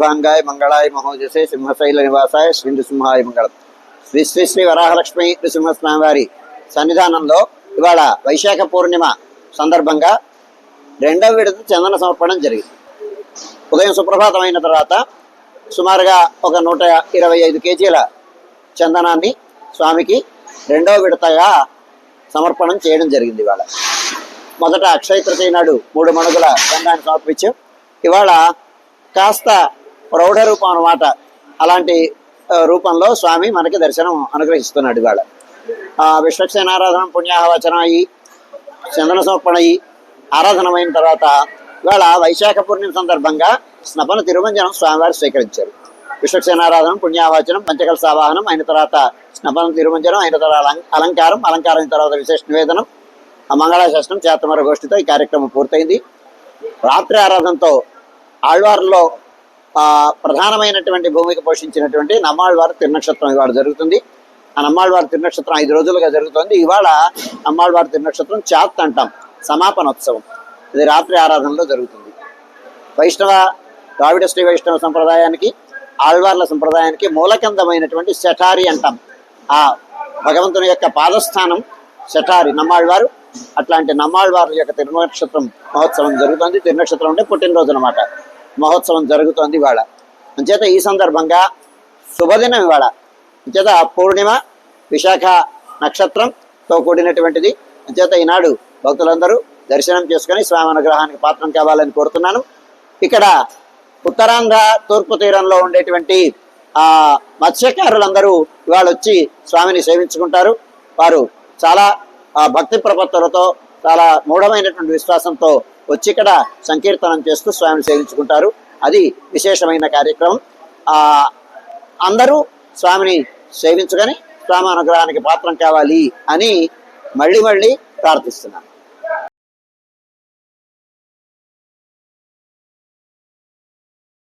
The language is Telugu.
भांगाय मंगलाय महोजसे सिंहशैल निवासाय శ్రీ నృసింహాయ మంగళం. శ్రీ శ్రీ శ్రీ వరాహలక్ష్మి నృసింహస్వామి వారి సన్నిధానంలో ఇవాళ వైశాఖ పూర్ణిమ సందర్భంగా రెండవ విడత చందన సమర్పణం జరిగింది. ఉదయం సుప్రభాతం అయిన తర్వాత సుమారుగా ఒక 125 కేజీల చందనాన్ని స్వామికి రెండవ విడతగా సమర్పణం చేయడం జరిగింది. ఇవాళ మొదట అక్షయ తృతీయ నాడు 3 మణుగుల చందాన్ని సమర్పించాం. ఇవాళ కాస్త ప్రౌఢ రూపం అన్నమాట. అలాంటి రూపంలో స్వామి మనకి దర్శనం అనుగ్రహిస్తున్నాడు. ఇవాళ విశ్వక్సేనారాధన పుణ్యాహవచనం అయ్యి చందన సమర్పణ అయ్యి ఆరాధనమైన తర్వాత ఇవాళ వైశాఖ పూర్ణిమ సందర్భంగా స్నపన తిరుమంజనం స్వామివారు స్వీకరించారు. విశ్వక్సేనారాధన పుణ్యాహవచనం పంచకలసావాహనం అయిన తర్వాత స్నపన తిరుమంజనం అయిన తర్వాత అలంకారం అయిన తర్వాత విశేష నివేదనం మంగళాశాసనం చేతమర గోష్ఠితో ఈ కార్యక్రమం పూర్తయింది. రాత్రి ఆరాధనతో ఆళ్వార్లో ప్రధానమైనటువంటి భూమిక పోషించినటువంటి నమ్మాళ్వారి తిరునక్షత్రం ఇవాళ జరుగుతుంది. ఆ నమ్మాళ్వారి తిరునక్షత్రం 5 రోజులుగా జరుగుతుంది. ఇవాళ నమ్మాళ్వారి తిరునక్షత్రం చాత్ అంటాం, సమాపనోత్సవం. ఇది రాత్రి ఆరాధనలో జరుగుతుంది. వైష్ణవ ద్రావిడ శ్రీ వైష్ణవ సంప్రదాయానికి ఆళ్వార్ల సంప్రదాయానికి మూలకందమైనటువంటి శఠారి అంటాం. ఆ భగవంతుని యొక్క పాదస్థానం శఠారి నమ్మాళ్వారు. అట్లాంటి నమ్మాళ్వార్ల యొక్క తిరునక్షత్రం మహోత్సవం జరుగుతుంది. తిరునక్షత్రం అంటే పుట్టినరోజు అన్నమాట. మహోత్సవం జరుగుతోంది ఇవాళ. అంచేత ఈ సందర్భంగా శుభదినం ఇవాళ. అంచేత పూర్ణిమ విశాఖ నక్షత్రంతో కూడినటువంటిది. అంచేత ఈనాడు భక్తులందరూ దర్శనం చేసుకొని స్వామి అనుగ్రహానికి పాత్రం కావాలని కోరుతున్నాను. ఇక్కడ ఉత్తరాంధ్ర తూర్పు తీరంలో ఉండేటువంటి మత్స్యకారులందరూ ఇవాళ వచ్చి స్వామిని సేవించుకుంటారు. వారు చాలా భక్తి ప్రపత్తులతో చాలా మూఢమైనటువంటి విశ్వాసంతో వచ్చి ఇక్కడ సంకీర్తనం చేస్తూ స్వామిని సేవించుకుంటారు. అది విశేషమైన కార్యక్రమం. అందరూ స్వామిని సేవించుకొని స్వామి అనుగ్రహానికి పాత్రం కావాలి అని మళ్ళీ ప్రార్థిస్తున్నాను.